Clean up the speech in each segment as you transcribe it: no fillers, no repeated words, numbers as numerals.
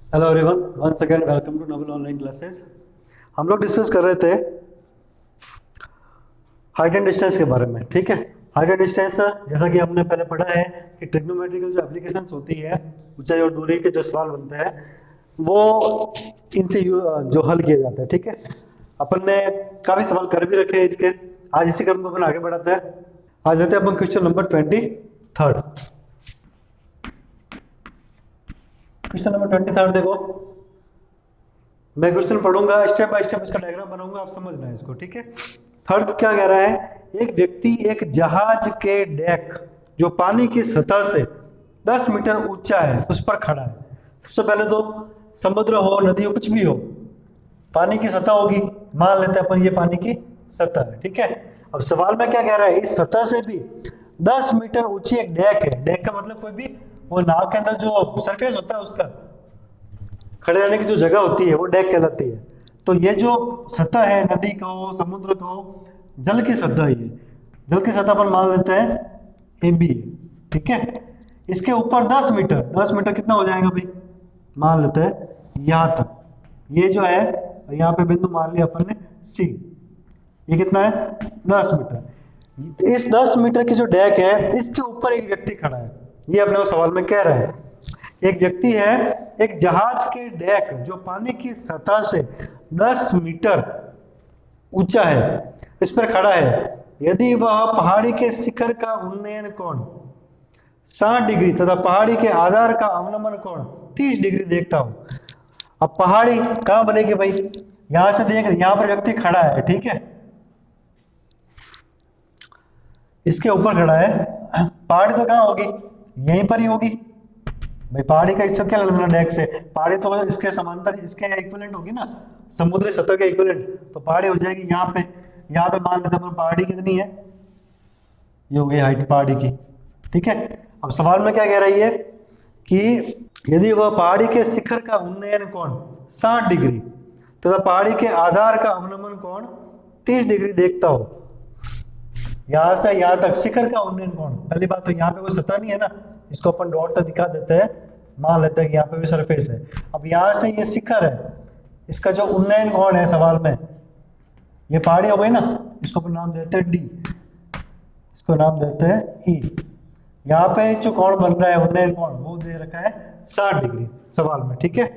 Hello everyone, once again welcome to naval online classes. हम लोग discuss कर रहे थे हाइट एंड डिस्टेंस के बारे में। ठीक है, हाइट एंड डिस्टेंस जैसा कि हमने पहले पढ़ा है कि ट्रिग्नोमेट्रिकल जो एप्लीकेशंस होती है, ऊंचाई और दूरी के जो सवाल बनते हैं वो इनसे जो हल किए जाते हैं। ठीक है, अपन ने काफी सवाल कर भी रखे हैं इसके। आज इसी क्रम को अपन आगे बढ़ाते हैं। आज देते हैं अपन क्वेश्चन नंबर 23। क्वेश्चन नंबर 23 देखो, मैं क्वेश्चन पढ़ूंगा, स्टेप बाय स्टेप इसका डायग्राम बनाऊंगा, आप समझना है इसको। ठीक है, थर्ड क्या कह रहा है, एक व्यक्ति एक जहाज के डेक जो पानी की सतह से 10 मीटर ऊंचा है उस पर खड़ा है। सबसे पहले तो समुद्र हो, नदी हो, कुछ भी हो, पानी की सतह होगी, मान लेते हैं अपन ये पानी की सतह है। ठीक है, अब सवाल में क्या कह रहा है, इस सतह से भी 10 मीटर ऊंची एक डेक है। डेक का मतलब कोई भी वो नाव के अंदर जो सरफेस होता है उसका खड़े रहने की जो जगह होती है वो डेक कहलाती है। तो ये जो सतह है, नदी का हो, समुद्र का हो, जल की सतह ही है। जल की सतह पर मान लेते हैं ए बी। ठीक है, इसके ऊपर 10 मीटर, 10 मीटर कितना हो जाएगा भाई, मान लेते हैं यहाँ तक। ये जो है यहाँ पे बिंदु मान लिया अपन ने सी, ये कितना है 10 मीटर। इस 10 मीटर की जो डेक है इसके ऊपर एक व्यक्ति खड़ा है। ये अपने को सवाल में कह रहा है, एक व्यक्ति है एक जहाज के डेक जो पानी की सतह से 10 मीटर ऊंचा है इस पर खड़ा है। यदि वह पहाड़ी के शिखर का उन्नयन कोण 60 डिग्री तथा पहाड़ी के आधार का अवनमन कोण 30 डिग्री देखता हो। अब पहाड़ी कहां बनेगी भाई, यहां से देख, यहां पर व्यक्ति खड़ा है। ठीक है, इसके ऊपर खड़ा है, पहाड़ी तो कहां होगी, यहीं पर ही होगी भाई। पहाड़ी का इससे क्या लेना डेक से, पहाड़ी तो इसके समांतर, इसके इक्विवेलेंट होगी ना, समुद्री सतह के इक्विवेलेंट, तो पहाड़ी हो जाएगी यहाँ पे। यहाँ पे मान लेते हैं पहाड़ी कितनी है, ये हो गई हाइट पहाड़ी की। ठीक है, अब सवाल में क्या कह रही है कि यदि वह पहाड़ी के शिखर का उन्नयन कोण 60 डिग्री तथा पहाड़ी के आधार का अवनमन कोण 30 डिग्री देखता हो। यहां से यहां तक शिखर का उन्नयन कोण, पहली बात तो यहाँ पे कोई सतह नहीं है ना, इसको अपन डॉट से दिखा देते हैं, मान लेते हैं कि यहाँ पे भी सरफेस है। अब यहाँ से ये शिखर है, इसका जो उन्नयन कोण है सवाल में, ये पहाड़ी हो गई ना, इसको अपन नाम देते हैं डी, इसको नाम देते हैं ई। यहाँ पे जो कोण बन रहा है उन्नयन कोण, वो दे रखा है 60 डिग्री सवाल में। ठीक है,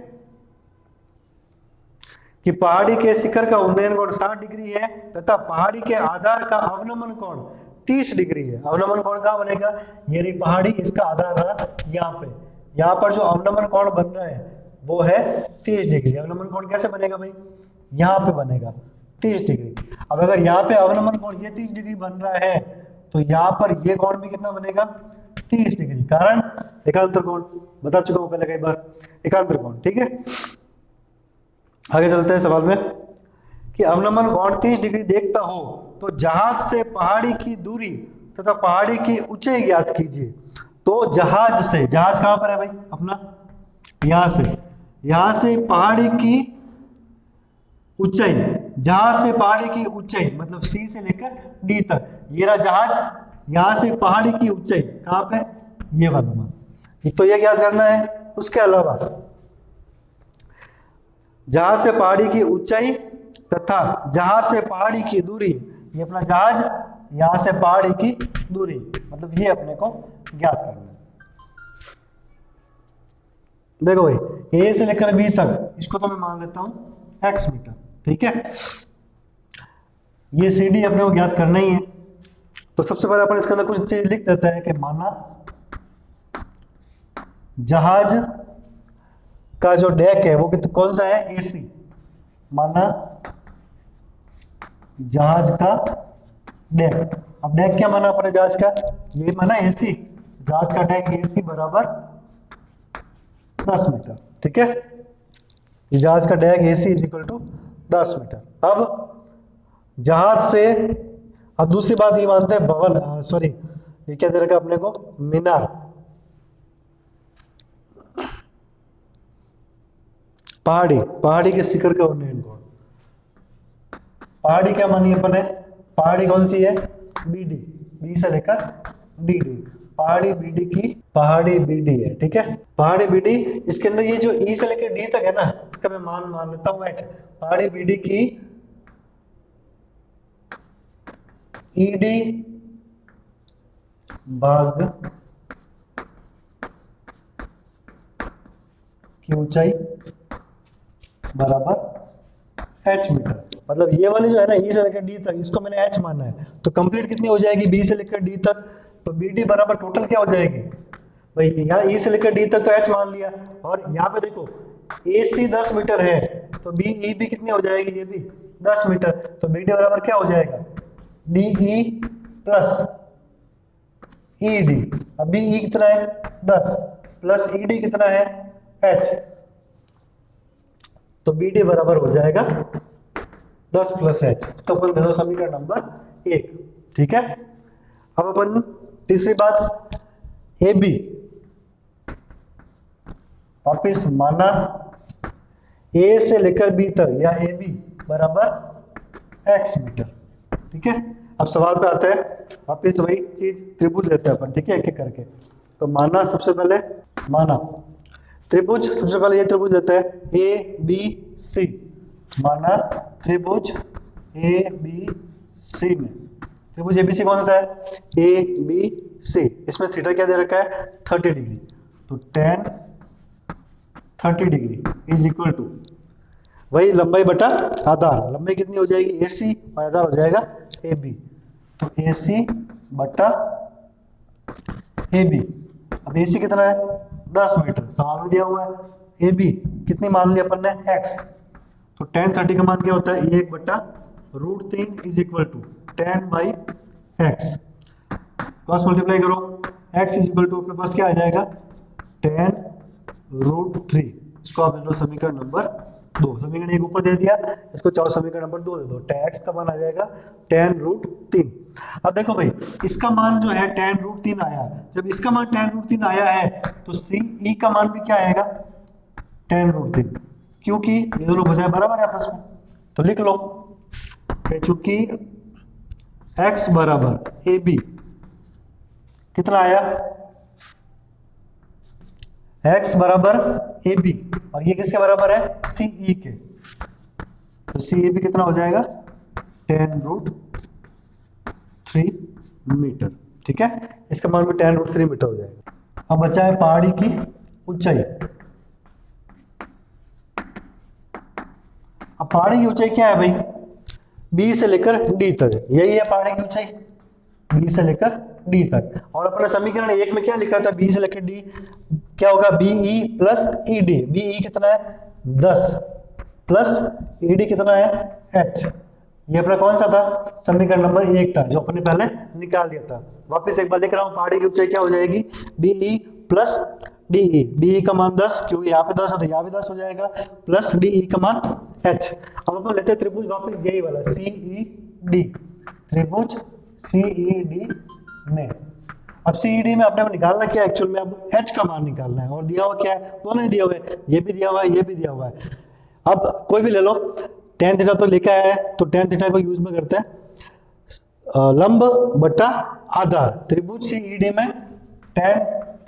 कि पहाड़ी के शिखर का उन्नयन कोण 60 डिग्री है तथा पहाड़ी के आधार का अवनमन कोण 30 डिग्री है। अवनमन कोण कहां बनेगा, ये रही पहाड़ी, इसका आधार रहा यहाँ पे। यहाँ पर जो अवनमन कोण बन रहा है वो है 30 डिग्री। अवनमन कोण कैसे बनेगा भाई, यहाँ पे बनेगा 30 डिग्री। अब अगर यहाँ पे अवनमन कोण ये 30 डिग्री बन रहा है तो यहाँ पर ये कोण भी कितना बनेगा, 30 डिग्री। कारण एकांतर कोण, बता चुका हूं पहले कई बार, एकांतर कोण। ठीक है, आगे चलते हैं सवाल में कि अवनमन कोण 30 डिग्री देखता हो तो जहाज से पहाड़ी की दूरी तथा पहाड़ी की ऊंचाई ज्ञात कीजिए। तो जहाज से, जहाज कहां पर है भाई अपना, यहां से पहाड़ी की ऊंचाई, जहाज से पहाड़ी की ऊंचाई मतलब सी से लेकर डी तक, ये रहा जहाज, यहां से पहाड़ी की ऊंचाई कहां पे, ये वाला मान, तो ये ज्ञात करना है। उसके अलावा जहाज से पहाड़ी की ऊंचाई तथा जहाज से पहाड़ी की दूरी, ये अपना जहाज, यहां से पहाड़ी की दूरी, मतलब ये अपने को ज्ञात करना है। देखो भाई, ए से लेकर बी तक, इसको तो मैं मान लेता हूं एक्स मीटर। ठीक है, ये सी डी अपने को ज्ञात करना ही है। तो सबसे पहले अपन इसके अंदर कुछ चीज लिख देते हैं कि माना जहाज का जो डेक है वो कौन सा है, एसी। माना जहाज का डेक, अब डेक क्या माना अपने जहाज का, ये माना एसी, जहाज का डेक एसी बराबर 10 मीटर। ठीक है, जहाज का deck AC is equal to 10 metre. अब जहाज से, अब दूसरी बात ये मानते हैं भवन, सॉरी ये क्या दे रखा अपने को, मीनार। पहाड़ी के शिखर का उन्नयन कोण, पहाड़ी क्या मानी अपन है, पहाड़ी कौन सी है, बी डी, बी से लेकर डी डी, पहाड़ी बीडी है, ठीक है। पहाड़ी बीडी, इसके अंदर ये जो ई से लेकर डी तक है ना, इसका मैं मान लेता हूँ एच। पहाड़ी बीडी की ईडी भाग की ऊंचाई बराबर h मीटर। मतलब ये वाली जो है ना, ई से लेकर डी तक, इसको मैंने h माना है, तो कंप्लीट कितनी हो जाएगी बी से लेकर डी तक, तो बी डी बराबर टोटल क्या हो जाएगी भाई, यहाँ ई से लेकर डी तक तो h मान लिया, और यहाँ पे देखो ए सी 10 मीटर है, तो बी ई भी कितनी हो जाएगी, ये भी 10 मीटर, तो बी डी बराबर क्या हो जाएगा, D E plus E D. अब बी ई कितना है 10 प्लस ई डी कितना है h, तो बी डी बराबर हो जाएगा 10 प्लस h। इसको अपन ले लो समीकरण नंबर 1, ठीक है। अब अपन तीसरी बात, ए बी वापिस माना ए से लेकर बी तक, या ए बी बराबर x मीटर, ठीक है। अब सवाल पे आते हैं, वापिस वही चीज त्रिभुज लेते हैं अपन, ठीक है, एक एक करके। तो माना सबसे पहले, माना त्रिभुज, सबसे पहले ये त्रिभुज लेते हैं ए बी सी। माना त्रिभुज ए बी सी में, त्रिभुज ए बी सी कौन सा है, ए बी सी, इसमें थीटा क्या दे रखा है 30 डिग्री, तो tan 30 degree is equal to वही लंबाई बटा आधार। लंबाई कितनी हो जाएगी ए सी और आधार हो जाएगा ए बी, तो ए सी बटा ए बी। अब ए सी कितना है 10 मीटर, सवाल में दिया हुआ है। ए बी कितनी मान लिया अपन ने x, तो tan 30 का मान क्या होता है 1 बटा √3 is equal to tan by x। Cross multiply करो, x इज इक्वल टू अपने पास क्या आ जाएगा tan √3। इसको आप ले लो समीकरण नंबर 2। समीकरण 1 ऊपर दे दिया, इसको चाहो समीकरण नंबर 2 दे दो। tan x का मान आ जाएगा tan √3। अब देखो भाई, इसका मान जो है tan √3 आया, जब इसका मान tan √3 आया है तो सी ई का मान भी क्या आएगा tan √3, क्योंकि ये दोनों भुजाएं बराबर है आपस में। तो लिख लो, चूंकि x बराबर ए बी कितना आया, x बराबर ए बी, और ये किसके बराबर है सी ई के, तो सी ई बी कितना हो जाएगा tan √3 मीटर, ठीक है। इसका मान भी tan √3 मीटर हो जाएगा। अब बचा है पहाड़ी की ऊंचाई। अब पहाड़ी की ऊंचाई क्या है भाई, बी से लेकर डी तक, यही है पहाड़ी की ऊंचाई, बी से लेकर डी तक। और अपने समीकरण 1 में क्या लिखा था, बी से लेकर डी क्या होगा, B E plus E D. B E कितना है 10 प्लस ई डी कितना है h। ये अपना कौन सा था, समीकरण नंबर 1 था, जो अपने पहले निकाल लिया था। वापस एक बार लिख रहा हूँ, पहाड़ी की ऊंचाई क्या हो जाएगी, B E plus D E. B E का मान 10, क्योंकि यहाँ पे 10 है तो यहाँ भी 10 हो जाएगा, प्लस डी ई का मान h। अब अपन लेते हैं त्रिभुज वापस यही वाला सी ई डी, त्रिभुज सी ई डी में। अब सी ई डी में आपने निकालना क्या है एक्चुअल में, अब h का मान निकालना है, और दिया हुआ क्या है, दोनों ही दिया हुआ है, ये भी दिया हुआ है, ये भी दिया हुआ है। अब कोई भी ले लो, tan थीटा तो लिखा है, तो tan थीटा को यूज में करते हैं लंब बटा आधार। त्रिभुज सी ई डी में tan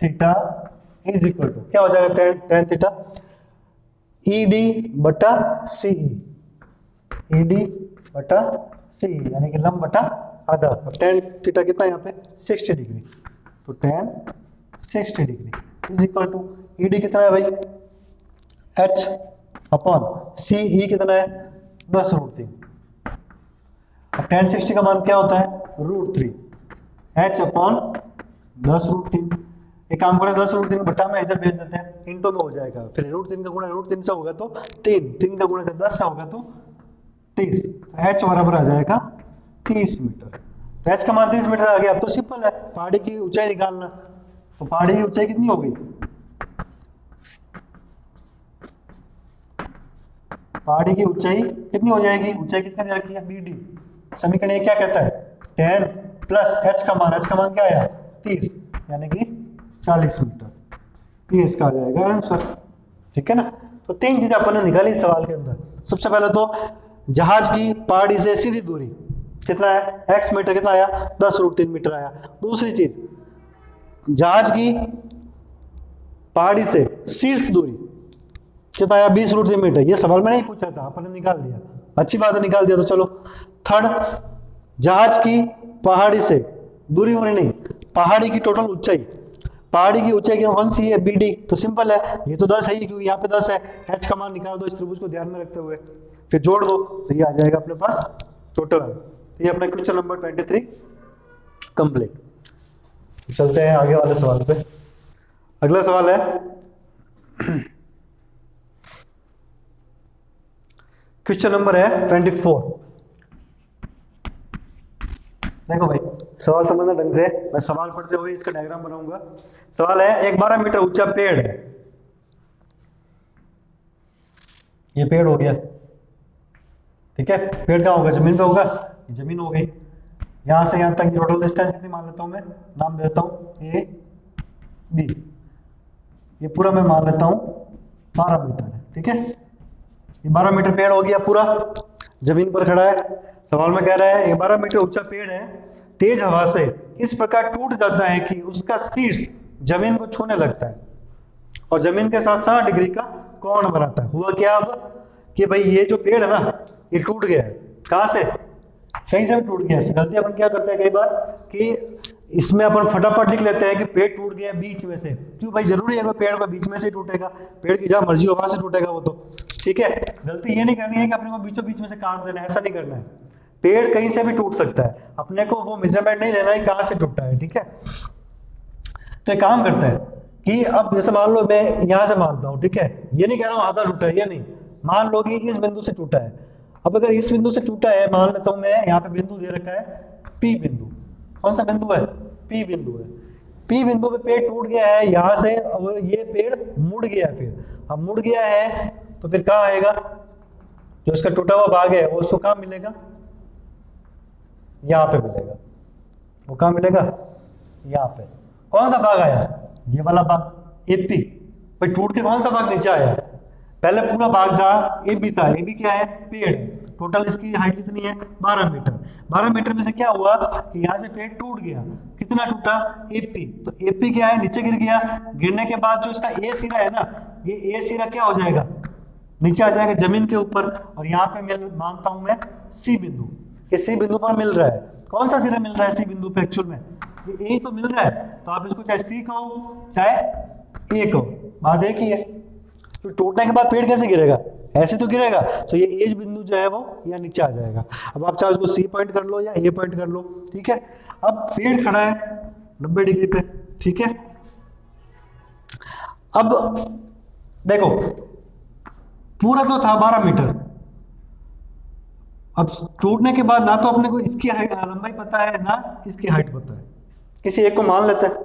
theta is equal to क्या हो जाएगा, tan थीटा ई डी बटा सी ई डी बटा सी, यानी कि लंब बटा आधार। अब tan थीटा कितना है यहाँ पे 60 डिग्री, तो tan 60 degree is equal to E D कितना है भाई h अपॉन सी ई कितना है 10√3। अब tan 60 का मान क्या होता है √3, h अपॉन 10√3। एक काम करें, 10√3 बटा में इधर भेज देते हैं, इंटू में हो जाएगा, फिर √3 का गुणा √3 से होगा तो 3 का गुणा 10 से होगा तो 30, तो h बराबर आ जाएगा 30 मीटर। तो h का मान 30 मीटर आ गया। अब तो सिंपल है, पहाड़ी की ऊंचाई निकालना। तो पहाड़ी की ऊंचाई कितनी हो गई, पहाड़ी की ऊंचाई कितनी हो जाएगी, ऊंचाई कितनी दे रखी है बी डी। समीकरण ये क्या कहता है, tan प्लस h का मान क्या आया 30, यानी कि 40 मीटर, ये इसका आ जाएगा आंसर, ठीक है ना। तो 3 चीजें अपन ने निकाली सवाल के अंदर। सबसे पहले तो जहाज की पहाड़ी से सीधी दूरी कितना है x मीटर, कितना आया 10√3 मीटर आया। दूसरी चीज जहाज की पहाड़ी से शीर्ष दूरी कितना आया, 20√3 मीटर। ये सवाल में नहीं पूछा था, आपने निकाल दिया, अच्छी बात है, निकाल दिया। तो चलो थर्ड, जहाज की पहाड़ी से दूरी होनी नहीं, पहाड़ी की टोटल ऊंचाई, पहाड़ी की ऊंचाई कौन सी है, BD। तो सिंपल है, ये तो 10 है ही, क्योंकि यहाँ पे 10 है। H का मान निकाल दो इस त्रिभुज को ध्यान में रखते हुए, फिर जोड़ दो, तो ये आ जाएगा अपने पास टोटल। तो ये अपना क्वेश्चन नंबर 23 कंप्लीट। चलते हैं आगे वाले सवाल पे। अगला सवाल है क्वेश्चन नंबर है 24। देखो भाई, सवाल समझना ढंग से, मैं सवाल पढ़ते हुए इसका डायग्राम बनाऊंगा। सवाल है, एक 12 मीटर ऊंचा पेड़ है, ये पेड़ हो गया, ठीक है। पेड़ कहाँ होगा, जमीन पे होगा, ये जमीन हो गई। यहां से यहां तक टोटल डिस्टेंस कितनी मान लेता हूं मैं, नाम देता हूं AB, ये पूरा मैं मान लेता हूं 12 मीटर है, ठीक है। ये 12 मीटर पेड़ हो गया पूरा, जमीन पर खड़ा है। सवाल में कह रहा है, ये 12 मीटर ऊंचा पेड़ है, तेज हवा से इस प्रकार टूट जाता है कि उसका शीर्ष जमीन को छूने लगता है और जमीन के साथ 60 डिग्री का कोण बनाता है। हुआ क्या अब कि भाई ये जो पेड़ है ना, ये टूट गया है। कहां से, कहीं से भी टूट गया। गलती अपन क्या करते हैं कई बार कि इसमें अपन फटाफट लिख लेते हैं कि पेड़ टूट गया बीच में से। क्यों भाई, जरूरी है कोई पेड़ को बीच में से टूटेगा, पेड़ की जहां मर्जी हो वहां से टूटेगा वो तो, ठीक है। गलती ये नहीं करनी है कि अपने को बीचों बीच में से काट देना है, ऐसा नहीं करना है। पेड़ कहीं से भी टूट सकता है, अपने को वो मेजरमेंट नहीं लेना है कहां से टूटा है, ठीक है। तो एक काम करते हैं कि अब जैसे मान लो मैं यहां से मानता हूं, ठीक है, ये नहीं कह रहा हूं आधा टूटा है, ये नहीं, मान लो कि इस बिंदु से टूटा है। अब अगर इस बिंदु से टूटा है, मान लेता हूं मैं, यहाँ पे बिंदु दे रखा है P बिंदु। कौन सा बिंदु है, P बिंदु है। P बिंदु पे पेड़ टूट गया है यहां से, और ये पेड़ मुड़ गया है। फिर अब मुड़ गया है तो फिर कहाँ आएगा, जो इसका टूटा हुआ भाग है वो उसको कहाँ मिलेगा, यहाँ पे मिलेगा। वो कहाँ मिलेगा, यहाँ पे। कौन सा भाग आया, ये वाला भाग AP। भाई टूट के कौन सा भाग नीचे आया, पहले पूरा भाग था AB था। AB क्या है, पेड़। टोटल इसकी हाइट कितनी है, 12 मीटर। 12 मीटर में से क्या हुआ कि यहाँ से पेड़ टूट गया, कितना टूटा, AP। तो AP क्या है, नीचे गिर गया। गिरने के बाद जो इसका A सिरा है ना, ये A सिरा क्या हो जाएगा, नीचे आ जाएगा जमीन के ऊपर। और यहाँ पे मैं मानता हूं मैं C बिंदु, ये C बिंदु पर मिल रहा है। कौन सा सिरा मिल रहा है C बिंदु पे, एक्चुअल में ये A तो मिल रहा है। तो आप इसको चाहे C कहो चाहे A कहो, बात एक ही है। तो टूटने के बाद पेड़ कैसे गिरेगा, ऐसे तो गिरेगा। तो ये एज बिंदु जो है वो यहाँ नीचे आ जाएगा। अब आप चाहे उसको C पॉइंट कर लो या A पॉइंट कर लो, ठीक है। अब पेड़ खड़ा है 90 डिग्री पे, ठीक है। अब देखो, पूरा तो था 12 मीटर। अब टूटने के बाद ना तो अपने को इसकी लंबाई पता है ना इसकी हाइट पता है, किसी एक को मान लेते हैं।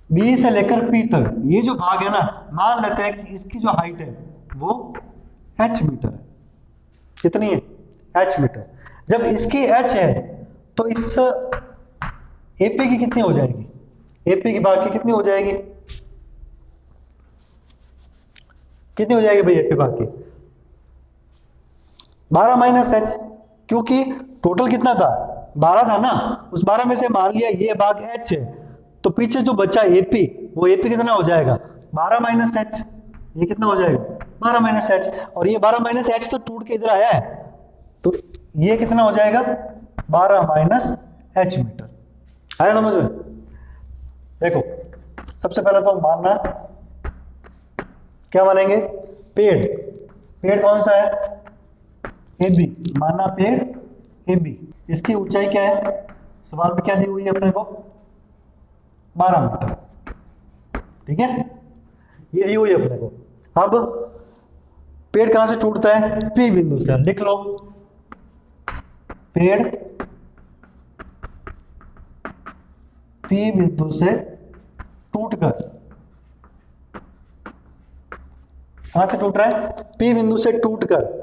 B से लेकर P तक ये जो भाग है ना, मान लेते हैं कि इसकी जो हाइट है वो H मीटर है। कितनी है, H मीटर। जब इसकी H है तो इस AP की कितनी हो जाएगी, AP की भाग की कितनी हो जाएगी, कितनी हो जाएगी भाई AP भाग की, 12 माइनस H। क्योंकि टोटल कितना था, 12 था ना, उस 12 में से मान लिया ये भाग H है, तो पीछे जो बचा AP, वो AP कितना हो जाएगा, 12 माइनस H। ये कितना हो जाएगा, 12 माइनस H। और ये 12 माइनस H तो टूट के इधर आया है, तो ये कितना हो जाएगा, 12 माइनस H मीटर। आया समझ में। देखो सबसे पहले तो मानना, क्या मानेंगे, पेड़। पेड़ कौन सा है, AB। माना पेड़ AB, इसकी ऊंचाई क्या है, सवाल में क्या दी हुई है अपने को, 12 मीटर, ठीक है, ये दी हुई है अपने को। अब पेड़ कहां से टूटता है, P बिंदु से। लिख लो, पेड़ P बिंदु से टूटकर, कहां से टूट रहा है, P बिंदु से टूटकर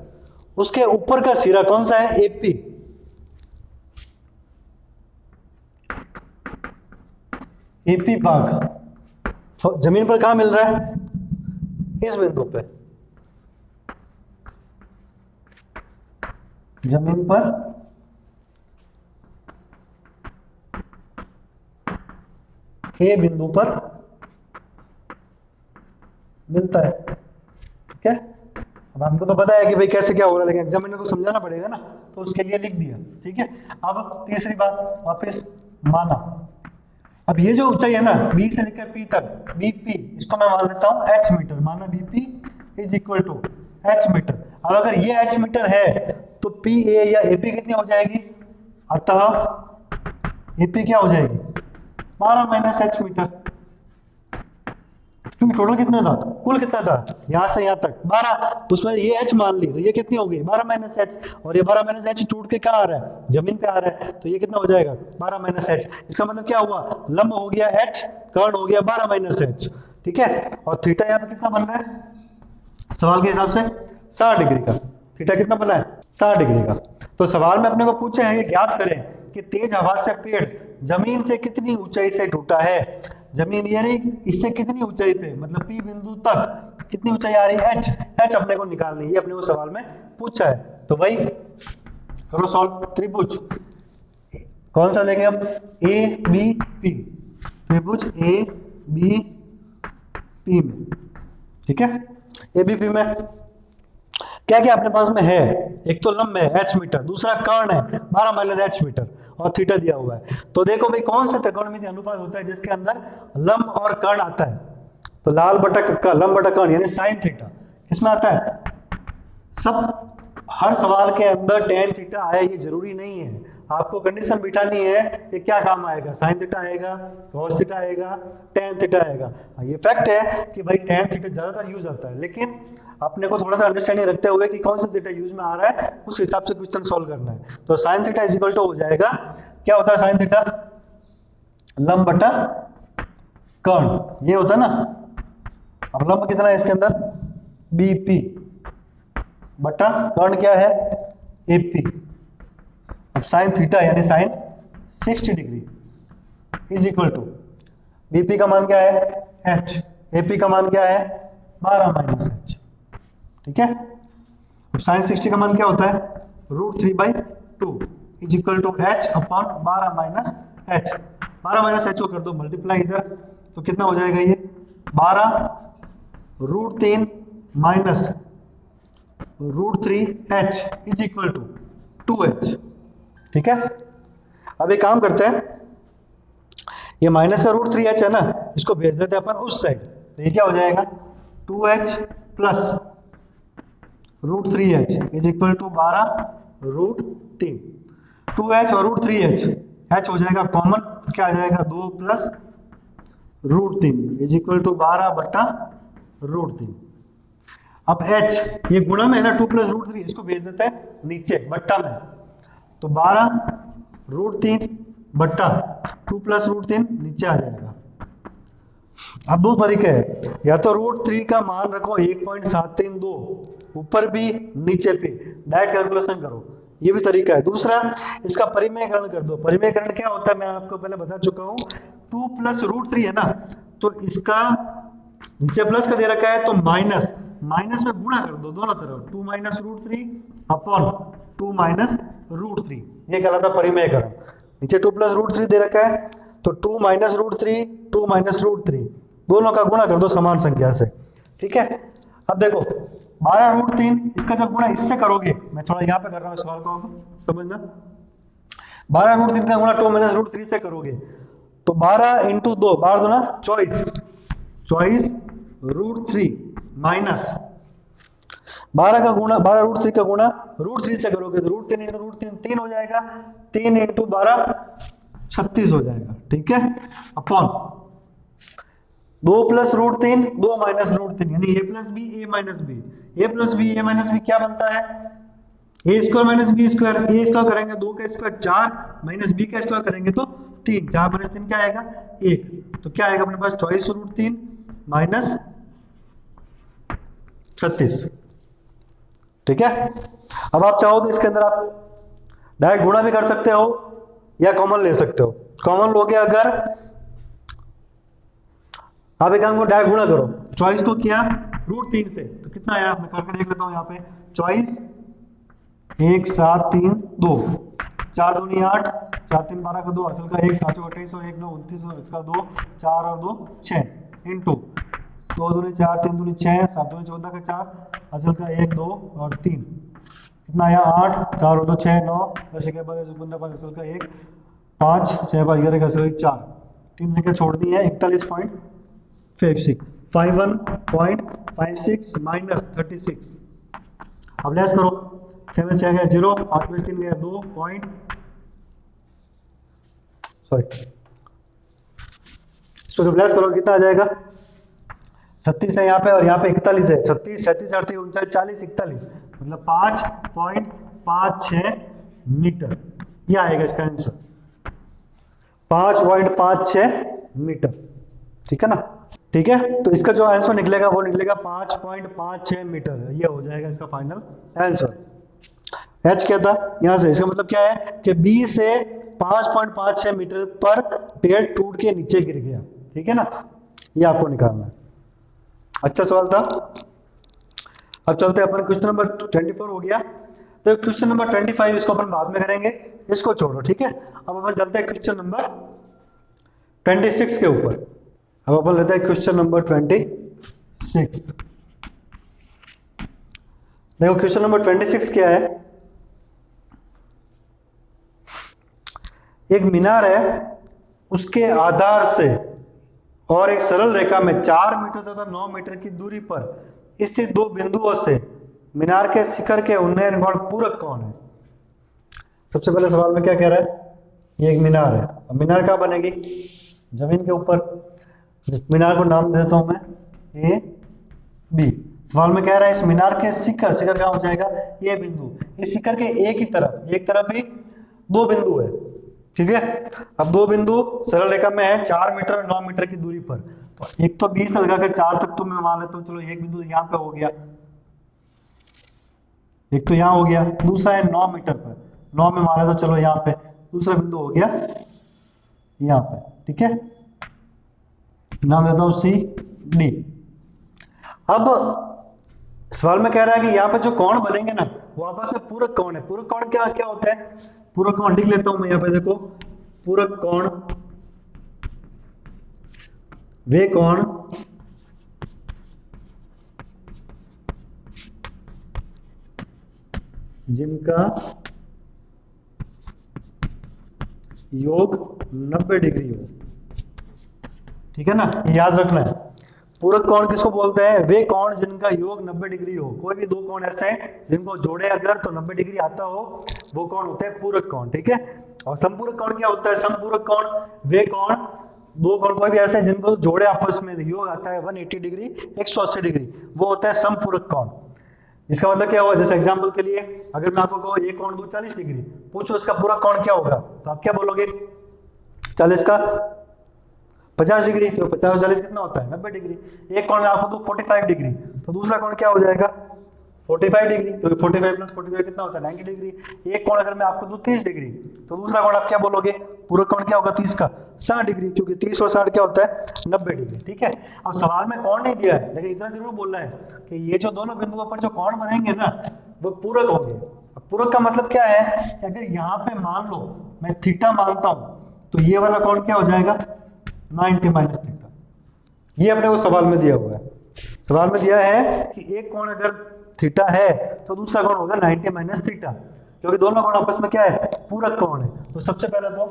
उसके ऊपर का सिरा कौन सा है, AP। AP भाग जमीन पर कहां मिल रहा है, इस बिंदु पे, जमीन पर ए बिंदु पर मिलता है। ठीक है, अब हमको तो पता है कि भाई कैसे क्या हो रहा है, लेकिन एग्जामिनर को समझाना पड़ेगा ना, तो उसके लिए लिख दिया। ठीक है, अब तीसरी बात वापस माना। अब ये जो ऊंचाई है ना बी से लेकर पी तक, बीपी, इसको मैं मान लेता हूँ एच मीटर। माना BP is equal to H metre. अब अगर ये एच मीटर है तो पी ए या एपी कितनी हो जाएगी? अतः एपी क्या हो जाएगी? 12 माइनस एच मीटर, क्योंकि टोटल कितना था, कुल कितना था यहां से यहां तक 12, तो उसमें ये एच मान ली, तो ये कितनी हो गई 12 माइनस एच, और ये 12 माइनस एच टूट के कहाँ आ रहा है? जमीन पे आ रहा है, तो ये कितना हो जाएगा 12 माइनस एच। इसका मतलब क्या हुआ, लंब हो गया एच, कर्ण हो गया 12 माइनस एच। ठीक है, और थीटा यहाँ पे कितना बन रहा है सवाल के हिसाब से 60 डिग्री का। थीटा कितना बना है 60 डिग्री का। तो सवाल में अपने को पूछे हैं, ये ज्ञात करें कि तेज हवा से पेड़ जमीन से कितनी ऊंचाई से टूटा है। जमीन ये नहीं, इससे कितनी ऊंचाई पे, मतलब पी बिंदु तक कितनी ऊंचाई आ रही है एच, एच अपने को निकालनी है, अपने को सवाल में पूछा है। तो भाई करो सॉल्व। त्रिभुज कौन सा लेंगे अब, ए बी पी, त्रिभुज ए बी पी में। ठीक है, ए बी पी में क्या क्या अपने पास में है, एक तो लंब है एच मीटर, दूसरा कर्ण है 12 माइनस एच मीटर, और थीटा दिया हुआ है। तो देखो भाई कौन सा त्रिकोणमितीय अनुपात होता है जिसके अंदर लंब और कर्ण आता है, तो लाल बटा कक्का लंब बटा कर्ण यानी साइन थीटा किसमें आता है? सब हर सवाल के अंदर टेन थीटा आए ये जरूरी नहीं है, आपको कंडीशन बिठानी है कि क्या काम आएगा, साइन थीटा आएगा, कॉस थीटा आएगा, टेन थीटा आएगा। ये फैक्ट है कि भाई टेन थीटा ज्यादातर यूज होता है, लेकिन अपने को थोड़ा सा अंडरस्टैंडिंग रखते हुए कि कौन सा थीटा यूज में आ रहा है उस हिसाब से क्वेश्चन सॉल्व करना है। तो sine theta is equal to हो जाएगा, क्या होता है साइन थीटा, लंब बटा कर्ण, ये होता है ना। अब लंब कितना है इसके अंदर बीपी, बटा कर्ण क्या है एपी। अब साइन थीटा यानी sine 60 degree is equal to BP का मान क्या है एच, एपी का मान क्या है 12 माइनस एच। ठीक है, अब साइन 60 का मान क्या होता है √3/2 is equal to H upon 12 minus H. 12 minus H को कर दो मल्टीप्लाई इधर, तो कितना हो जाएगा ये 12√3 minus √3h is equal to 2h। ठीक है, अब एक काम करते हैं, ये माइनस का √3h है ना, इसको भेज देते हैं अपन उस साइड, तो ये क्या हो जाएगा 2h plus √3h is equal to 12√3। 2h और √3h, h हो जाएगा कॉमन, क्या आ जाएगा 2 प्लस √3 इज इक्वल टू 12/√3। अब h ये गुणा में है ना 2 प्लस √3, इसको भेज देते हैं नीचे बट्टा में, तो 12√3 बट्टा 2 प्लस √3 नीचे आ जाएगा। अब दो तरीके हैं, या तो √3 का मान रखो 1.732 ऊपर भी नीचे भी, डायरेक्ट कैलकुलेशन करो, ये भी तरीका है। दूसरा इसका परिमेयकरण कर दो। परिमेयकरण क्या होता है मैं आपको पहले बता चुका हूँ, 2 प्लस √3 है ना, तो इसका नीचे प्लस का दे रखा है तो माइनस, माइनस में गुणा कर दो दोनों तरफ, 2 माइनस √3 अपॉन 2 माइनस √3, ये कहलाता परिमेयकरण। नीचे 2 प्लस √3 दे रखा है, तो 2 माइनस √3 2 माइनस √3 दोनों का गुणा कर दो समान संख्या से। ठीक है, अब देखो 12√3 इसका जब गुणा इससे करोगे, मैं थोड़ा यहाँ पे कर रहा हूँ सवाल को समझना, 12√3 का गुणा 2 माइनस √3 से करोगे तो 12 इंटू 2 12 2 24, 24 √3 माइनस 12 का गुणा 12√3 का गुणा √3 से करोगे तो √3 इंटू √3 3 हो जाएगा, 3 इंटू 12 36 हो जाएगा। ठीक है, अपॉन 2 प्लस √3 2 माइनस √3 यानी a plus B A minus B, A plus B A minus B क्या बनता है A square minus B square, A square करेंगे 2 का स्क्वायर 4 माइनस बी का स्क्वायर करेंगे तो 3, 4 माइनस 3 क्या आएगा 1, तो क्या आएगा अपने पास 24√3 माइनस 36। ठीक है, अब आप चाहो तो इसके अंदर आप डायरेक्ट गुणा भी कर सकते हो या कॉमन ले सकते हो। कॉमन लोगे अगर आप एक काम को डायरेक्ट गुणा करो, 24 को किया √3 से तो कितना आया, मैं करके देख लेता हूं यहाँ पे 24 1 7 3 2 4 दूनी 8, 4 3 12 का 2, असल का 1, 7 28 और 1 9 29 और इसका 2, 4 और 2 6 इंटू 2 दूनी 4, 3 दूनी 6, 7 दूनी 14 का 4, असल का 1 2 और 3, कितना आया 8, 4 और 2 6 9, 10 के बाद 15 असल का 1 5, 6 5 11 का असल 1 4, 3 संख्या छोड़ दी है 41.56, 51.56 माइनस 36। अब लेस करो, 6 में 6 गया 0, 8 में 3 गया 2 पॉइंट, सॉरी इसको जब लेस करो कितना आ जाएगा, 36 है यहाँ पे और यहाँ पे 41 है, 36 37 38 39 40 41, मतलब 5.56 मीटर, ये आएगा इसका आंसर 5.56 मीटर, ठीक है ना। ठीक है, तो इसका जो आंसर निकलेगा वो निकलेगा 5.56 मीटर, ये हो जाएगा इसका फाइनल आंसर। एच क्या था यहाँ से, इसका मतलब क्या है कि बी से 5.56 मीटर पर पेड़ टूट के नीचे गिर गया, ठीक है ना, ये आपको निकालना है। अच्छा सवाल था। अब चलते हैं अपन, क्वेश्चन नंबर 24 हो गया, तो क्वेश्चन नंबर 25 इसको अपन बाद में करेंगे, इसको छोड़ो, ठीक है। अब अपन चलते हैं क्वेश्चन नंबर 26 के ऊपर। अब अपन लेते हैं क्वेश्चन नंबर 26। देखो क्वेश्चन नंबर 26 क्या है, एक मीनार है, उसके आधार से और एक सरल रेखा में 4 मीटर तथा 9 मीटर की दूरी पर स्थित दो बिंदुओं से मीनार के शिखर के उन्नयन कोण पूरक कौन है। सबसे पहले सवाल में क्या कह रहा है, ये एक मीनार है, अब मीनार कहाँ बनेगी, जमीन के ऊपर, मीनार को नाम देता हूं मैं ए बी। सवाल में कह रहा है इस मीनार के शिखर, शिखर कहाँ हो जाएगा ये बिंदु, इस शिखर के एक तरफ ही दो बिंदु है, ठीक है। अब दो बिंदु सरल रेखा में है 4 मीटर और 9 मीटर की दूरी पर, तो एक तो 20 लगा के 4 तक तो मैं मान लेता हूँ, चलो एक बिंदु यहाँ पे हो गया, एक तो यहाँ हो गया, दूसरा है 9 मीटर पर, 9 में मान लेता चलो यहाँ पे, दूसरा बिंदु हो गया यहाँ पे, ठीक है, नाम देता हूँ सी डी। अब सवाल में कह रहा है कि यहाँ पे जो कोण बनेंगे ना वो आपस में पूरक कोण है। पूरक कोण क्या क्या होता है, पूरक कोण लिख लेता हूं मैं यहाँ पे, देखो पूरक कोण वे कोण जिनका योग 90 डिग्री हो, ठीक है ना, याद रखना है। पूरक कोण किसको बोलते हैं, वे कोण जिनका योग 90 डिग्री हो। कोई भी दो कोण ऐसे हैं जिनको जोड़े अगर तो 90 डिग्री आता हो, वो कोण होते हैं पूरक कोण, ठीक है। और समपूरक कोण क्या होता है, समपूरक कोण वे कोण, दो कोण कोई भी ऐसे हैं जिनको जोड़े आपस में योग आता है 180 डिग्री 180 डिग्री, वो होता है समपूरक कोण। इसका मतलब क्या हुआ, जैसे एग्जाम्पल के लिए अगर मैं आपको कहूँ ये कोण दूं 40 डिग्री, पूछो इसका पूरक कोण क्या होगा, तो आप क्या बोलोगे, 40 का 50 डिग्री, तो 50 40 कितना होता है 90 डिग्री। एक कोण में आपको तो 45 डिग्री, तो दूसरा कोण क्या हो जाएगा 45 डिग्री, तो 45 प्लस 45 कितना होता है 90 डिग्री। एक कोण अगर मैं आपको दूं 30 डिग्री, तो दूसरा कोण आप क्या बोलोगे, पूरा कोण क्या होगा 30 का 60 डिग्री, क्योंकि 30 और 60 क्या होता है 90 डिग्री, ठीक है। अब सवाल में कोण नहीं दिया है, लेकिन इतना जरूर बोलना है कि ये जो दोनों बिंदुओं पर जो कोण बनेंगे ना वो पूरक होंगे। अब पूरक का मतलब क्या है कि अगर यहाँ पे मान लो मैं थीटा मानता हूँ, तो ये वाला कोण क्या हो जाएगा 90 माइनस थीटा। ये अपने को सवाल में दिया हुआ है, सवाल में दिया है कि एक कोण अगर थीटा है तो दूसरा कोण होगा 90 माइनस थीटा, क्योंकि दोनों कोण आपस में क्या है पूरक कोण है। तो सबसे पहले तो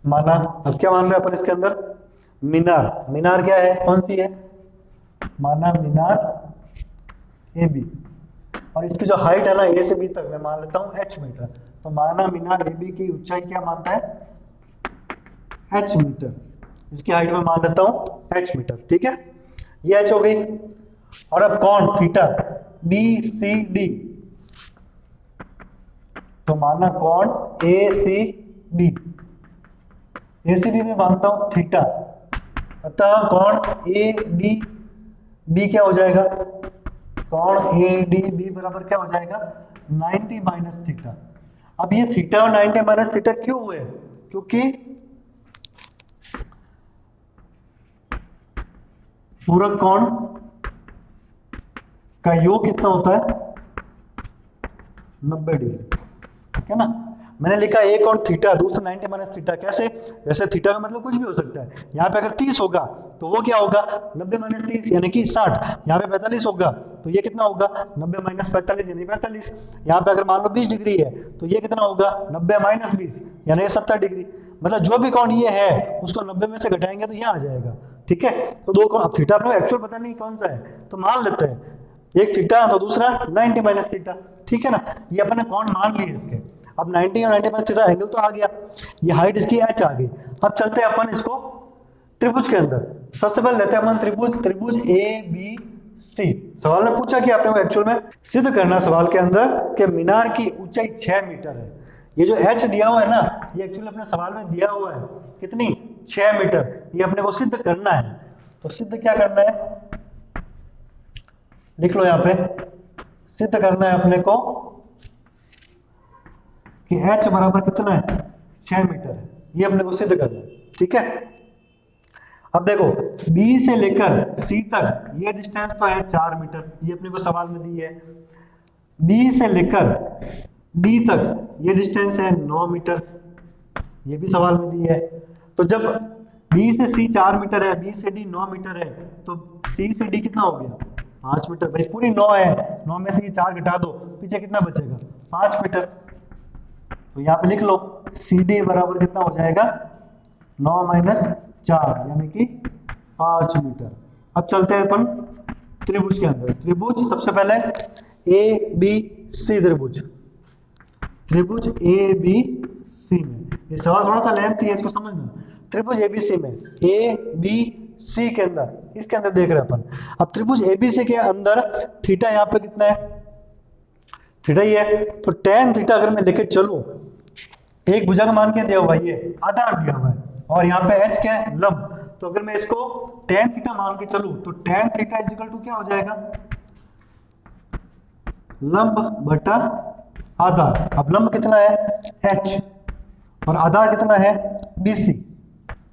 माना, अब क्या मान रहे हैं अपन इसके अंदर, मीनार, मीनार क्या है कौन सी है, माना मीनार ए बी, और इसकी जो हाइट है ना ए से बी तक मैं मान लेता हूं h मीटर, तो माना मीनार ए बी की ऊंचाई क्या मानता है h मीटर, इसकी हाइट में मान लेता हूं h मीटर, ठीक है, ये h हो गई। और अब कौन थीटा बी सी डी, तो माना कौन ए सी बी, ए सी बी में मानता हूं थीटा, अतः कौन ए बी, बी क्या हो जाएगा कौन ए डी बी बराबर क्या हो जाएगा 90 माइनस थीटा। अब ये थीटा और 90 माइनस थीटा क्यों हुए, क्योंकि पूरक कोण का योग कितना होता है 90 डिग्री, ठीक है ना। मैंने लिखा a कॉन थीटा, दूसरा 90 माइनस थीटा। कैसे? जैसे थीटा का मतलब कुछ भी हो सकता है। यहाँ पे अगर 30 होगा तो वो क्या होगा 90 माइनस 30 यानी कि 60। यहाँ पे 45 होगा तो ये कितना होगा 90 माइनस 45 यानी 45। यहाँ पे अगर मान लो 20 डिग्री है तो ये कितना होगा 90 माइनस 20 यानी 70 डिग्री। मतलब जो भी कौन ये है उसको 90 में से घटाएंगे तो ये आ जाएगा। ठीक है, तो दो कौन, अब थीटा अपने एक्चुअल पता नहीं कौन सा है तो मान लेते हैं एक थीटा तो दूसरा 90 माइनस थीटा। ठीक है ना, ये अपने कौन मान लिए इसके। अब 90 और 90 माइनस थीटा एंगल तो आ गया, ये हाइट इसकी h आ गई। अब चलते हैं अपन इसको त्रिभुज के अंदर। सबसे पहले लेते हैं अपन त्रिभुज ए बी सी। सवाल में पूछा कि आपने वो एक्चुअल में सिद्ध करना सवाल के अंदर कि मीनार की ऊंचाई 6 मीटर है। ये जो h दिया हुआ है ना ये एक्चुअली अपने सवाल में दिया हुआ है कितनी 6 मीटर। ये अपने को सिद्ध करना है, तो सिद्ध क्या करना है लिख लो यहाँ पे। सिद्ध करना है अपने को कि h बराबर कितना है 6 मीटर है, ये अपने को सिद्ध करना है। ठीक है, अब देखो B से लेकर C तक ये डिस्टेंस तो है 4 मीटर, ये अपने को सवाल में दी है। B से लेकर D तक ये डिस्टेंस है 9 मीटर, ये भी सवाल में दी है। तो जब B से C 4 मीटर है, B से D 9 मीटर है, तो C से D कितना हो गया 5 मीटर। भाई पूरी 9 है, 9 में से ये 4 घटा दो, पीछे कितना बचेगा 5 मीटर। तो यहाँ पे लिख लो CD बराबर कितना हो जाएगा 9 माइनस 4 यानी कि 5 मीटर। अब चलते हैं अपन त्रिभुज के अंदर। त्रिभुज सबसे पहले ABC त्रिभुज ABC में, ये सवाल थोड़ा सा लेंथी है इसको समझना। त्रिभुज ABC में ABC के अंदर, इसके अंदर देख रहे हैं अपन। अब त्रिभुज ABC के अंदर थीटा यहाँ पे कितना है थीटा ही है, तो tan थीटा अगर मैं लेके चलूं, एक भुजा का मान क्या दिया हुआ है ये आधार दिया हुआ है और यहाँ पे h क्या है लंब। तो अगर मैं इसको tan थीटा मान के चलूं तो tan theta is equal to क्या हो जाएगा लंब बटा आधार। अब लंब कितना है h और आधार कितना है BC,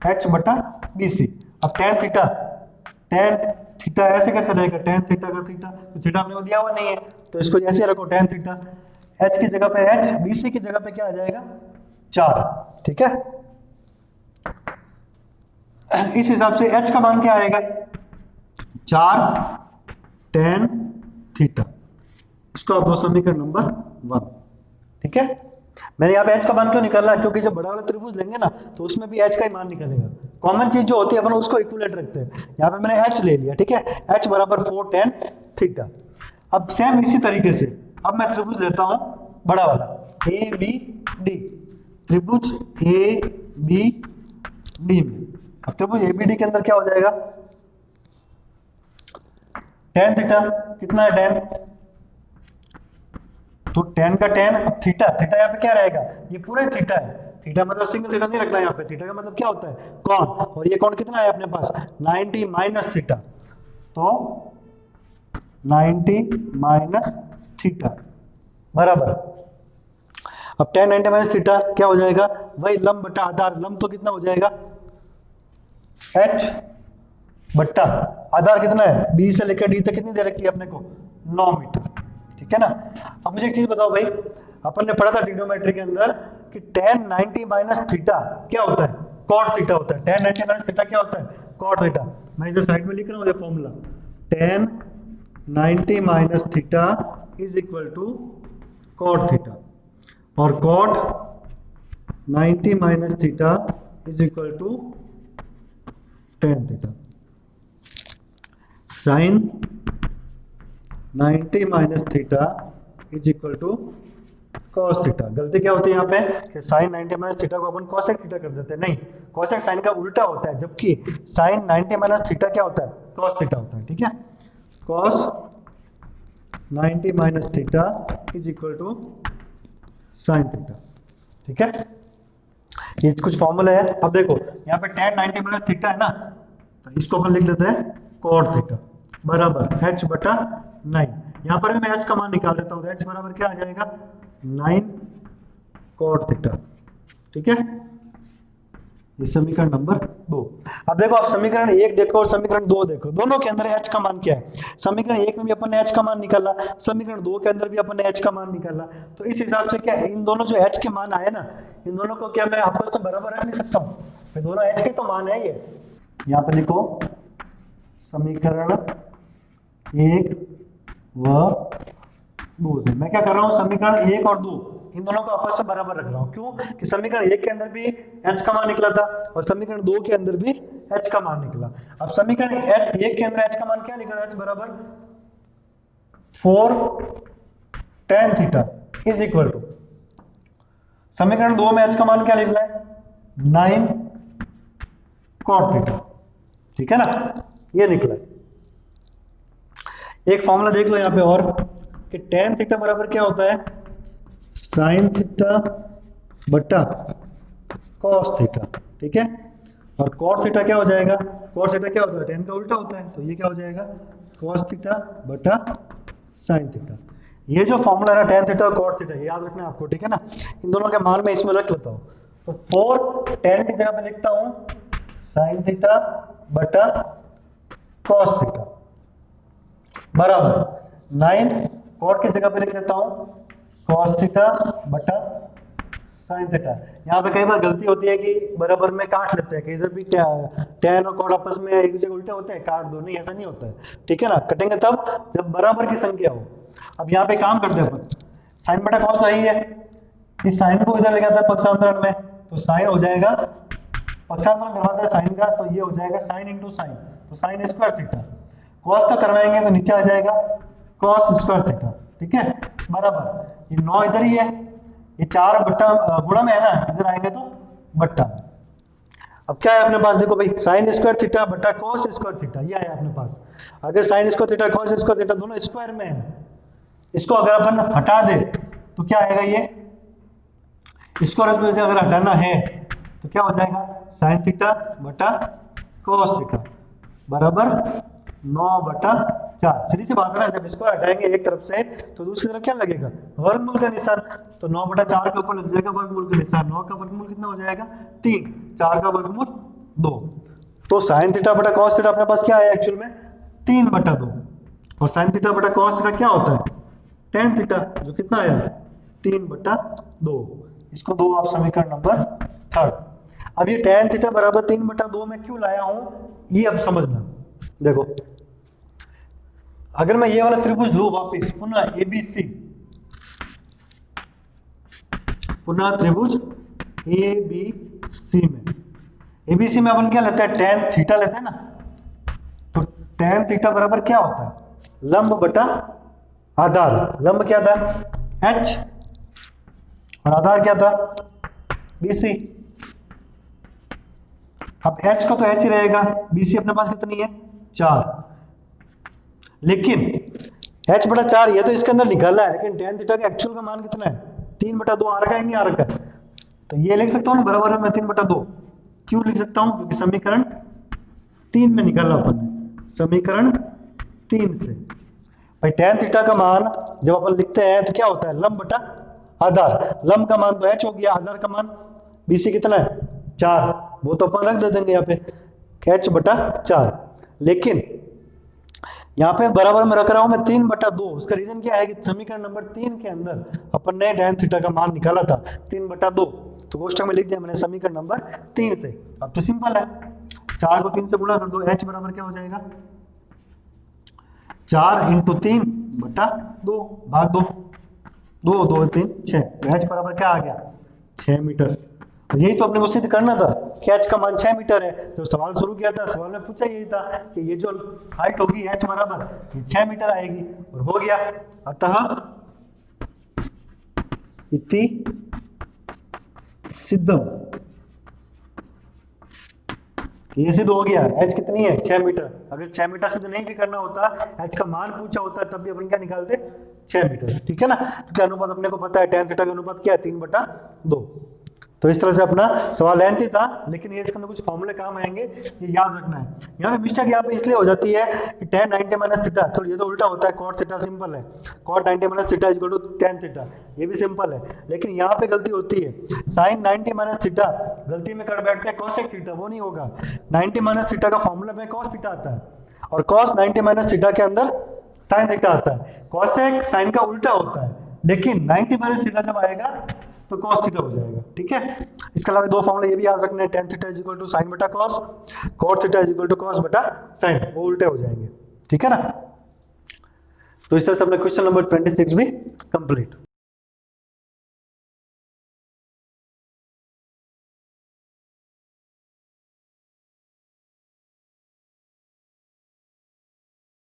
h बटा BC। अब tan थीटा ऐसे कैसे रहेगा tan थीटा का थीटा, तो थीटा हमने को दिया हुआ नहीं है तो इसको ऐसे रखो tan थीटा, h की जगह पे h, BC की जगह पे क्या आ जाएगा 4। ठीक है, इस हिसाब से h का मान क्या आएगा 4 tan थीटा। इसको आप दो समीकरण नंबर 1। ठीक है, मैंने यहाँ पे h का मान क्यों निकाला क्योंकि जब बड़ा वाला त्रिभुज लेंगे ना तो उसमें भी h का ही मान निकलेगा। कॉमन चीज जो होती है अपन उसको इक्विलेट रखते हैं। यहाँ पे मैंने h ले लिया। ठीक है, h बराबर 4 tan थीटा। अब सेम इसी तरीके से अब मैं त्रिभुज लेता हूं बड़ा वाला ABD। त्रिभुज ABD में, अब त्रिभुज ABD के अंदर क्या हो जाएगा tan थीटा कितना है tan, तो tan का tan। अब थीटा यहाँ पे क्या रहेगा ये पूरा ही थीटा है। थीटा मतलब सिंगल थीटा नहीं रखना है यहाँ पे, थीटा का मतलब क्या होता है कौन, और ये कौन कितना है अपने पास 90 माइनस थीटा, तो 90 माइनस थीटा बराबर। अब tan 90 माइनस थीटा क्या हो जाएगा वही लंब बटा आधार। लंब तो कितना हो जाएगा h बट्टा आधार कितना है B से लेकर D तक कितनी दे रखी है अपने को 9 मीटर। ठीक है ना। अब मुझे एक चीज बताओ भाई, अपन ने पढ़ा था ट्रिग्नोमेट्री के अंदर कि tan 90 माइनस थीटा क्या होता है cot थीटा होता है। tan 90 माइनस थीटा क्या होता है cot थीटा। मैं इधर साइड में लिख रहा हूँ ये formula tan 90 minus theta is equal to cot theta और cot 90 minus theta is equal to tan theta. sin 90 minus theta is equal to cos theta. गलती क्या होती है यहाँ पे कि sin 90 माइनस थीटा को अपन cosec थीटा कर देते हैं। नहीं, cosec sin का उल्टा होता है, जबकि sin 90 माइनस थीटा क्या होता है cos थीटा होता है। ठीक है, cos 90 minus theta is equal to sin theta. ठीक है, ये कुछ फॉर्मूला है। अब देखो यहाँ पे tan 90 माइनस थीटा है ना, तो इसको अपन लिख लेते हैं cot थीटा बराबर h बटा 9। यहाँ पर भी मैं h का मान निकाल लेता हूँ, तो h बराबर क्या आ जाएगा 9 cot थीटा। ठीक है, ये समीकरण नंबर 2। अब देखो, आप समीकरण 1 देखो और समीकरण 2 देखो, दोनों के अंदर h का मान क्या है। समीकरण 1 में भी अपन ने h का मान निकाला, समीकरण 2 के अंदर भी अपन ने h का मान निकाला। तो इस हिसाब से क्या है, इन दोनों जो h के मान आए ना, इन दोनों को क्या मैं आपस में बराबर रख नहीं सकता हूँ? ये दोनों h के तो मान है। ये यहाँ पे लिखो समीकरण 1 व 2 से मैं क्या कर रहा हूँ, समीकरण 1 और 2 इन दोनों को आपस में बराबर रख रहा हूँ। क्यों? कि समीकरण 1 के अंदर भी h का मान निकला था और समीकरण 2 के अंदर भी h का मान निकला। अब समीकरण 1 के अंदर h का मान क्या निकला, h बराबर 4 tan theta is equal to, समीकरण 2 में h का मान क्या निकला है, 9 cot थीटा। ठीक है ना, ये निकला है। एक फॉर्मूला देख लो यहाँ पे और, कि tan थीटा बराबर क्या होता है, साइन थीटा बटा कॉस थीटा। ठीक है, और कॉट थीटा क्या हो जाएगा, कॉट थीटा क्या होता है, tan का उल्टा होता है, तो ये क्या हो जाएगा, कॉस थीटा बटा साइन थीटा। ये जो फॉर्मूला है tan थीटा और कॉट थीटा, ये याद रखना है आपको। ठीक है ना, इन दोनों के मान में इसमें रख लेता हूँ। तो 4 tan की जगह पे लिखता हूँ साइन थीटा बटा कॉस थीटा बराबर 9 कॉट की जगह पे लिख लेता हूँ कॉस थीटा बटा साइन थीटा। यहाँ पे कई बार गलती होती है कि बराबर में काट लेते हैं, कि इधर भी क्या tan और कॉट आपस में एक दूसरे उल्टे होते हैं, काट दो, नहीं ऐसा नहीं होता है। ठीक है ना, कटेंगे तब जब बराबर की संख्या हो। अब यहाँ पे काम करते हैं अपन, साइन बटा कॉस तो यही है, इस साइन को इधर ले जाता है पक्षांतरण में, तो साइन हो जाएगा, पक्षांतरण करवाता है साइन का, तो ये हो जाएगा साइन इंटू साइन, तो साइन स्क्वायर थीटा। कॉस का करवाएंगे तो नीचे आ जाएगा कॉस स्क्वायर थीटा। ठीक है, बराबर ये 9 इधर ही है, ये 4 बट्टा गुणा में है ना, इधर आएंगे तो बट्टा। अब क्या है अपने पास, देखो भाई, साइन स्क्वायर थीटा बटा कॉस स्क्वायर थीटा, ये आया अपने पास। अगर sine square theta cos square theta दोनों स्क्वायर में है, इसको अगर अपन हटा दे तो क्या आएगा, ये स्क्वायर से अगर हटाना है तो क्या हो जाएगा, साइन थीटा बटा कॉस थीटा बराबर 9 बटा 4। सीधी सी बात है ना, जब इसको हटाएंगे एक तरफ से तो दूसरी तरफ क्या लगेगा, वर्गमूल का निशान। तो 9 बटा 4 के ऊपर लग जाएगा वर्गमूल का निशान। 9 का वर्गमूल कितना हो जाएगा, 3, 4 का वर्गमूल 2। तो साइन थीटा बटा कॉस थीटा अपने पास क्या है एक्चुअल में, 3 बटा 2। और साइन थीटा बटा कॉस थीटा क्या होता है, tan थीटा, जो कितना आया, 3 बटा 2। इसको दो आप समीकरण नंबर 3। अब ये tan थीटा बराबर 3 बटा 2 में क्यों लाया हूं, ये अब समझना। देखो, अगर मैं ये वाला त्रिभुज लूं वापिस पुनः ABC, पुनः त्रिभुज ABC में, ABC में अपन क्या लेते हैं, tan थीटा लेते हैं ना। तो tan थीटा बराबर क्या होता है, लंब बटा आधार। लंब क्या था, H, और आधार क्या था, BC। अब H का तो H ही रहेगा, BC अपने पास कितनी है, 4। लेकिन H बटा 4 ये तो इसके अंदर निकाला है, लेकिन tan थीटा का एक्चुअल का मान कितना है, 3 बटा 2 आ रखा है, नहीं आ रखा है। तो ये लिख सकता हूँ ना बराबर है मैं 3 बटा 2। क्यों लिख सकता हूँ, क्योंकि समीकरण 3 में निकाला अपन ने, समीकरण 3 से। भाई tan थीटा का मान जब अपन लिखते हैं तो क्या होता है, लंब बटा आधार। लंब का मान तो H हो गया, आधार का मान BC कितना है, 4, वो तो अपन रख दे देंगे यहाँ पे H बटा 4। लेकिन यहाँ पे बराबर में रख रहा हूं मैं 3 बटा 2। उसका रीजन क्या है कि समीकरण नंबर 3 के अंदर अपन ने tan थीटा का मान निकाला था 3 बटा 2, तो कोष्टक में लिख दिया मैंने समीकरण नंबर 3 से। अब तो सिंपल है, 4 को 3 से गुणा कर दो, H बराबर क्या हो जाएगा, 4 इंटू 3 बटा 2 भाग 2, 2 2 3 6, तो H बराबर क्या आ गया, 6 मीटर। यही तो अपने को सिद्ध करना था कि H का मान 6 मीटर है। तो सवाल शुरू किया था, सवाल में पूछा यही था कि ये जो हाइट होगी H बराबर 6 मीटर आएगी, और हो गया। अतः इति सिद्धम, ये सिद्ध हो गया H कितनी है, 6 मीटर। अगर 6 मीटर सिद्ध नहीं भी करना होता, H का मान पूछा होता तब भी अपन क्या निकालते, 6 मीटर। ठीक है ना, क्योंकि अनुपात अपने को पता है tan थीटा का अनुपात क्या है, 3 बटा 2। तो इस तरह से अपना सवाल लेंथी था, लेकिन ये इसके अंदर कुछ फॉर्मूले काम आएंगे, ये याद रखना है। यहाँ पे मिस्टेक यहाँ पे इसलिए हो जाती है कि tan 90 माइनस थीटा, चलो ये तो उल्टा होता है, cot थीटा सिंपल है, cot 90 minus theta is equal to tan theta, ये भी सिंपल है। लेकिन यहाँ पे गलती होती है, sin 90 माइनस थीटा गलती में कर बैठते हैं cosec थीटा, वो नहीं होगा। 90 माइनस थीटा का फॉर्मूला में cos थीटा आता है, और cos 90 माइनस थीटा के अंदर sin थीटा आता है। cosec sin का उल्टा होता है, लेकिन 90 माइनस थीटा जब आएगा तो cos थीटा हो जाएगा, ठीक है। इसके अलावा दो फॉर्मूले ये भी याद रखने हैं, tan theta is equal to sin बटा cos, cot theta is equal to cos बटा sin, वो उल्टे हो जाएंगे, ठीक है ना। तो इस तरह से अपना क्वेश्चन नंबर 26 भी कंप्लीट।